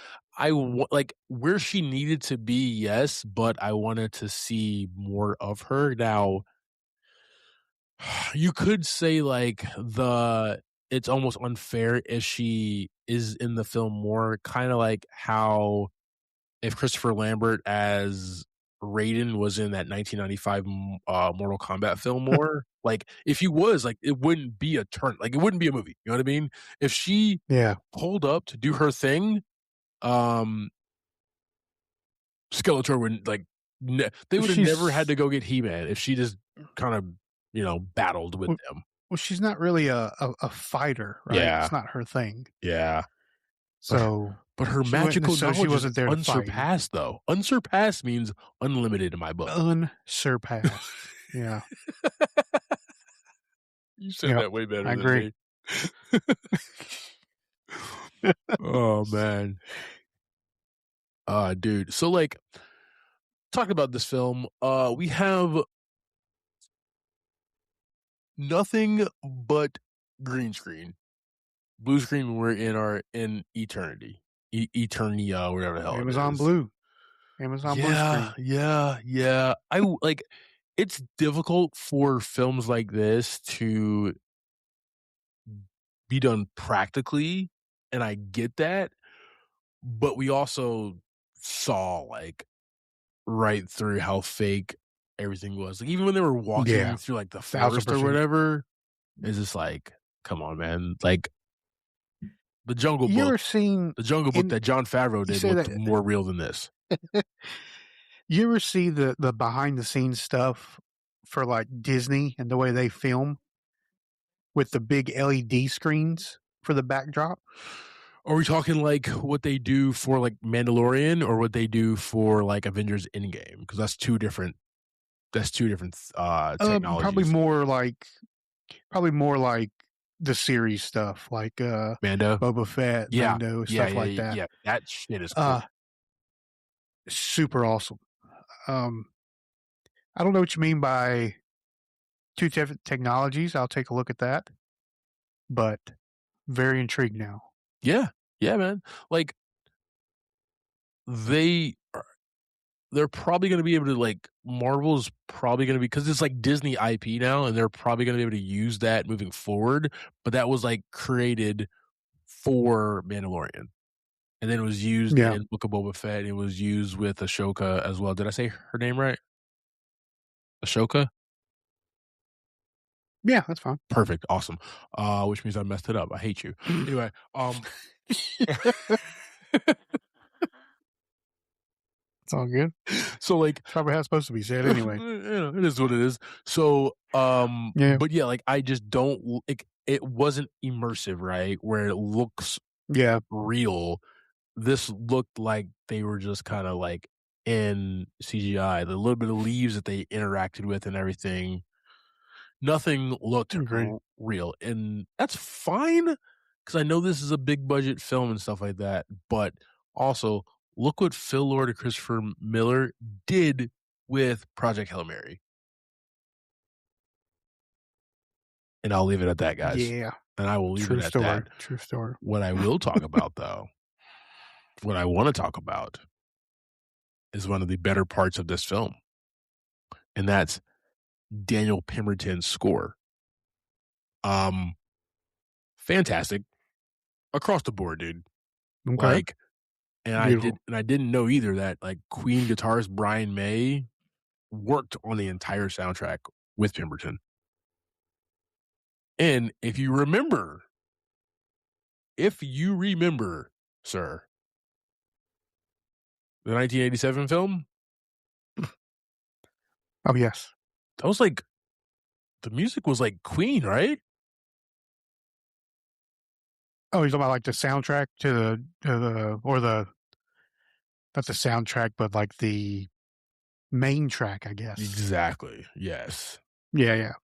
Like, where she needed to be, yes, but I wanted to see more of her. Now, you could say, like, it's almost unfair if she is in the film more, kinda like how if Christopher Lambert as Raiden was in that 1995 Mortal Kombat film more. Like, if he was, like, it wouldn't be a turn, like, it wouldn't be a movie, you know what I mean? If she Yeah. pulled up to do her thing, um, Skeletor wouldn't, like, they Well, would have never had she's to go get He-Man if she just kind of, battled with well, them. well, she's not really a fighter, right? Yeah, It's not her thing. yeah, but So but her she wasn't magical so she knowledge is wasn't there to fight. unsurpassed, though. Unsurpassed means unlimited in my book. Unsurpassed. Yeah. You said Yep. that way better I than agree. me. Oh, man. Dude, so, like, talking about this film, we have nothing but green screen. Blue screen when we're in eternity. Eternia, whatever the hell it Amazon is. Blue. Amazon Blue Yeah, screen. yeah, yeah. Like, it's difficult for films like this to be done practically, and I get that, but we also saw, like, right through how fake everything was. Like, even when they were walking Yeah. through, like, the forest or 1,000%. whatever, it's just like, "Come on, man." Like, The Jungle You ever Book seen the Jungle Book in that Jon Favreau you did say looked that more real than this. you ever see the behind the scenes stuff for, like, Disney and the way they film with the big LED screens for the backdrop? Are we talking, like, what they do for, like, Mandalorian or what they do for, like, Avengers Endgame? Because that's 2 different Probably technologies. more like the series stuff, like, Mando? Boba Fett, Yeah. Mando, Yeah, stuff yeah, like yeah, that. yeah. That shit is Uh, cool. Super awesome. Um, I don't know what you mean by 2 different technologies. I'll take a look at that, but very intrigued now. Yeah. Yeah, man. Like, they are they're probably gonna be able to, like, Marvel's probably gonna be because it's, like, Disney IP now, and they're probably gonna be able to use that moving forward, but that was, like, created for Mandalorian, and then it was used Yeah. in Book of Boba Fett, it was used with Ashoka as well. Did I say her name right? Ashoka? Yeah, that's fine. Perfect, awesome, which means I messed it up, I hate you. Anyway, It's all good. so, like, It's probably how it's supposed to be said anyway. it is what it is. So, Yeah. but yeah, like, I just don't like, it wasn't immersive, right? Where it looks Yeah. real. This looked like they were just kinda, like, in CGI. The little bit of leaves that they interacted with and everything, nothing looked Agreed. real, and that's fine because I know this is a big budget film and stuff like that, but also, look what Phil Lord and Christopher Miller did with Project Hail Mary, and I'll leave it at that, guys, Yeah. and I will leave it True at that. story. True story. What I will talk about, though, what I wanna talk about is one of the better parts of this film, and that's Daniel Pemberton's score. Um, fantastic across the board, dude. Okay. Like, and Beautiful. I didn't know either that, like, Queen guitarist Brian May worked on the entire soundtrack with Pemberton. And if you remember, sir, the 1987 film, Oh, yes. that was like, the music was like Queen, right? Oh, you're talking about like the soundtrack not the soundtrack, but like the main track, I guess. Exactly. Yes. Yeah, yeah.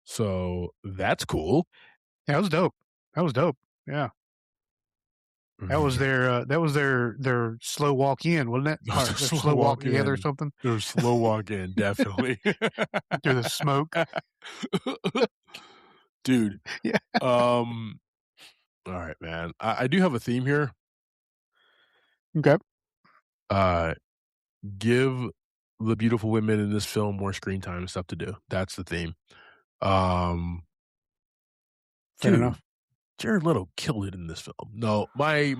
So that's cool. That was dope. Yeah. That was their slow walk in, wasn't it? Or their slow walk together or something Their slow walk in, definitely. through the smoke. Dude. Yeah. All right, man. I do have a theme here. Okay. Give the beautiful women in this film more screen time and stuff to do. That's the theme. Fair Dude, enough. Jared Leto killed it in this film. No, my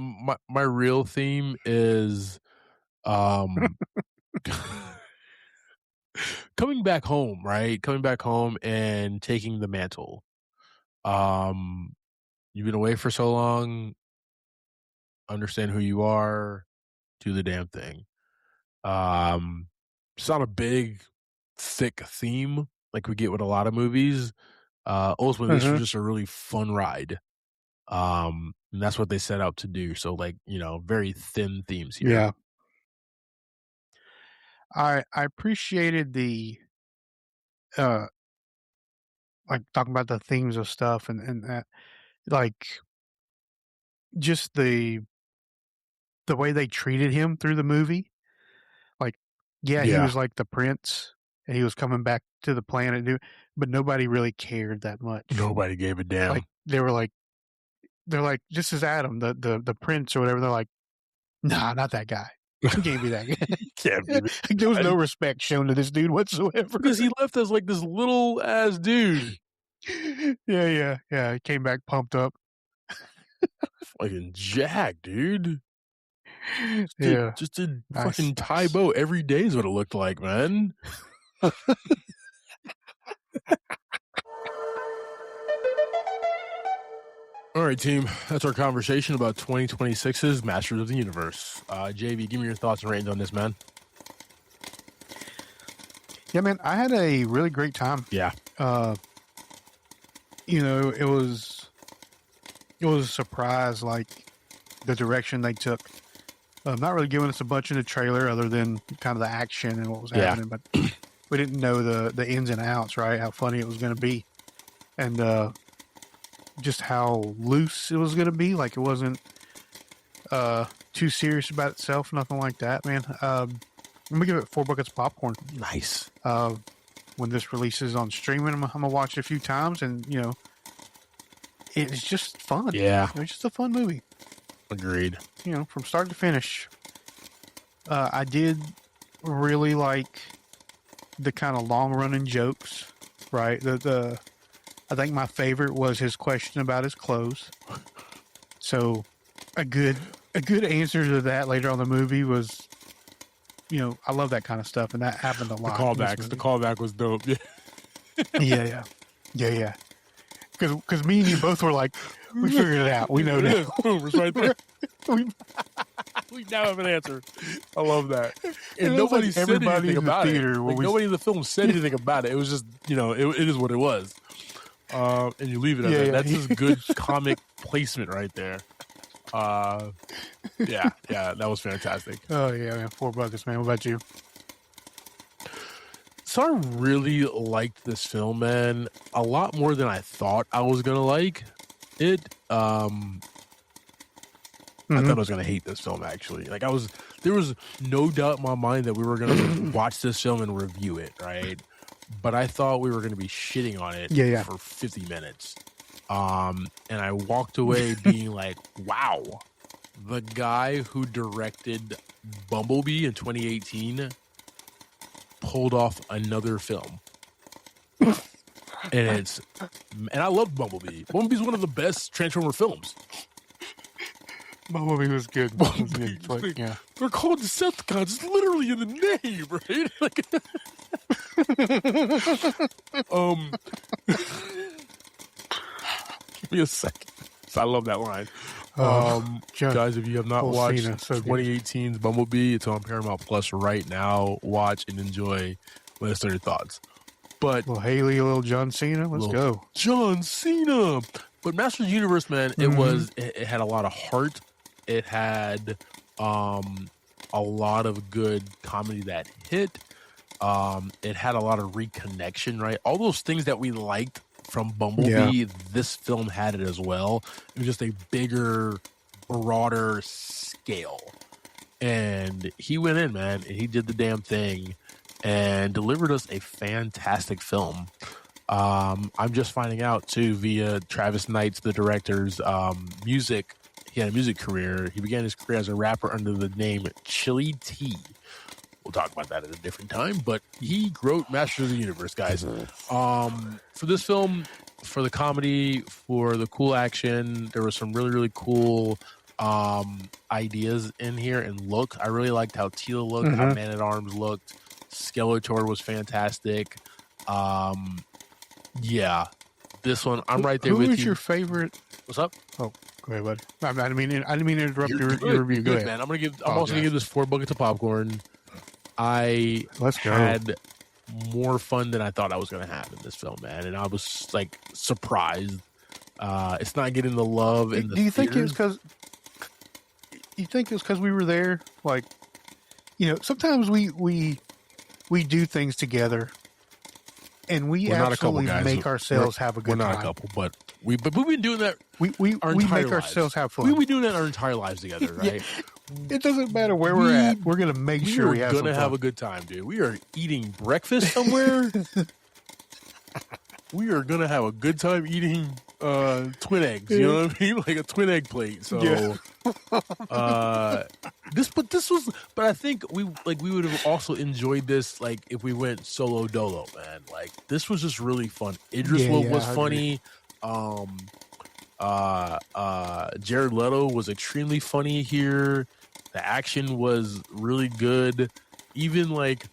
real theme is coming back home, right? Coming back home and taking the mantle. You've been away for so long. Understand who you are. Do the damn thing. It's not a big, thick theme like we get with a lot of movies. Ultimately, this was just a really fun ride. And that's what they set out to do. So, like, very thin themes here. Yeah. I appreciated the like talking about the themes of stuff and that, like, just the way they treated him through the movie. Like, yeah, he Yeah. was like the prince and he was coming back to the planet, but nobody really cared that much. Nobody gave a damn. Like, they're like, this is Adam, the prince or whatever. They're like, nah, not that guy. He can't be that guy. Can't be There was no respect shown to this dude whatsoever. because he left as like this little ass dude. Yeah. He came back pumped up. Fucking Jack, dude. Yeah. Just did Nice, fucking Thai nice. boat every day is what it looked like, man. All right, team. That's our conversation about 2026's Masters of the Universe. JV, give me your thoughts and ratings on this, man. Yeah, man, I had a really great time. Yeah. It was a surprise, like the direction they took. Not really giving us a bunch in the trailer other than kind of the action and what was happening, but we didn't know the ins and outs, right? How funny it was going to be. And just how loose it was going to be. Like, it wasn't too serious about itself, nothing like that, man. I'm going to give it 4 buckets of popcorn. Nice. When this releases on streaming, I'm going to watch it a few times, and, it's just fun. Yeah. It's just a fun movie. Agreed. From start to finish. I did really like the kind of long-running jokes, right? I think my favorite was his question about his clothes. So a good answer to that later on in the movie was, I love that kind of stuff, and that happened a lot. The callback was dope. Yeah. Yeah. Because me and you both were like, we figured it out. We know now. Boom, it's right there. We now have an answer. I love that. And nobody said anything about it. Nobody in the film said anything about it. It was just, it is what it was. And you leave it at that. That's just good comic placement right there. Yeah, that was fantastic. Oh, yeah, man. 4 buckets, man. What about you? So I really liked this film, man. A lot more than I thought I was going to like it. I thought I was going to hate this film, actually. Like, there was no doubt in my mind that we were going to watch this film and review it, right? But I thought we were going to be shitting on it for 50 minutes. And I walked away being like, wow, the guy who directed Bumblebee in 2018 pulled off another film. And I love Bumblebee. Bumblebee's one of the best Transformer films. Bumblebee was good. They're called Decepticons. It's literally in the name, right? Like, Give me a second. I love that line. Guys, if you have not watched Cena, so 2018's Bumblebee, it's on Paramount Plus right now. Watch and enjoy. Let us know your thoughts. But little Haley, a little John Cena. Let's go. John Cena. But Masters of the Universe, man, it had a lot of heart. It had a lot of good comedy that hit. It had a lot of reconnection, right? All those things that we liked from Bumblebee, this film had it as well. It was just a bigger, broader scale. And he went in, man, and he did the damn thing and delivered us a fantastic film. I'm just finding out, too, via Travis Knight's, the director's music. He had a music career. He began his career as a rapper under the name Chili T. We'll talk about that at a different time, but he wrote Masters of the Universe, guys. For this film, for the comedy, for the cool action, there was some really, really cool ideas in here and look. I really liked how Teela looked, how Man-at-Arms looked. Skeletor was fantastic. Yeah, this one, I'm right there with you. Who was your favorite? What's up? Oh, go ahead, bud. I didn't mean to interrupt your review. Go ahead, man. I'm also gonna give this 4 buckets of popcorn. I had more fun than I thought I was going to have in this film, man, and I was like surprised. It's not getting the love in the. Do you think it's because? You think it's because we were there? Like, sometimes we do things together, and we absolutely make ourselves have a good time. We're not a couple, but we've been doing that. We make ourselves have fun. We've been doing that our entire lives together, right? It doesn't matter where we're at. We're going to make sure we have some fun. We're going to have a good time, dude. We are eating breakfast somewhere. We are going to have a good time eating twin eggs. You know what I mean? Like a twin egg plate. So, but I think we would have also enjoyed this, like, if we went solo dolo, man. Like, this was just really fun. Idris was funny. Jared Leto was extremely funny here. The action was really good. Even like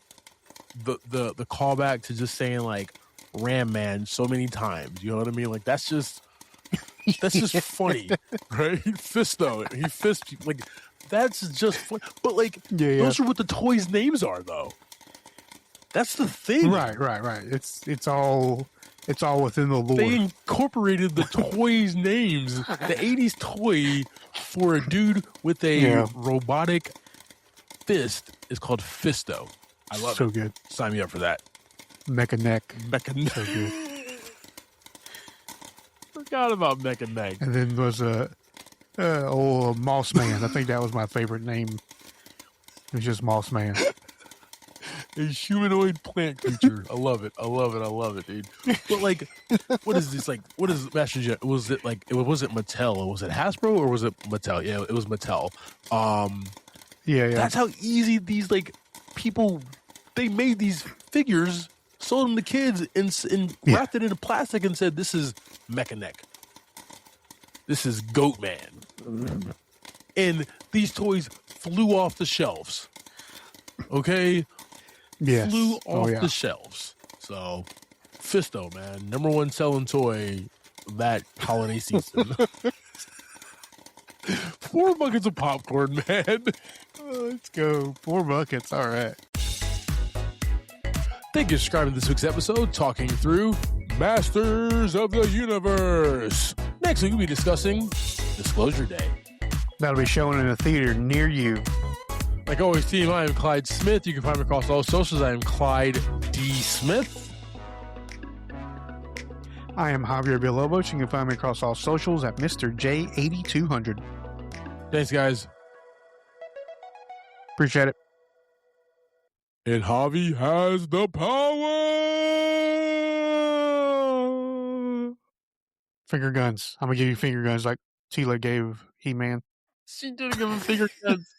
the callback to just saying like Ram Man so many times. You know what I mean? Like that's just funny, right? Fisto. He fist people. Like that's just fun. But like those are what the toys' names are though. That's the thing. Right. It's all within the lore. They incorporated the toys' names. The 80s toy for a dude with a robotic fist is called Fisto. I love it. So good. Sign me up for that. Mecha Neck. So good. Forgot about Mecha Neck. And then was old Moss Man. I think that was my favorite name. It was just Moss Man. A humanoid plant creature. I love it, dude. But like, what is this? Like, what is Master Jet? Was it like? Was it Mattel? Was it Hasbro or was it Mattel? Yeah, it was Mattel. Yeah. That's how easy these like people. They made these figures, sold them to kids, and wrapped it into plastic and said, "This is Mecha Neck. This is Goat Man." And these toys flew off the shelves. Okay. Yes. Flew off the shelves. So, Fisto, man, #1 selling toy that holiday season. 4 buckets of popcorn, man. Let's go. 4 buckets. All right. Thank you for subscribing to this week's episode, talking through Masters of the Universe. Next week, we'll be discussing Disclosure Day. That'll be showing in a theater near you. Like always, team, I am Clyde Smith. You can find me across all socials. I am Clyde D. Smith. I am Javier Villalobos. You can find me across all socials at Mr. J8200. Thanks, guys. Appreciate it. And Javi has the power. Finger guns. I'm going to give you finger guns like Tila gave He-Man. She did give him finger guns.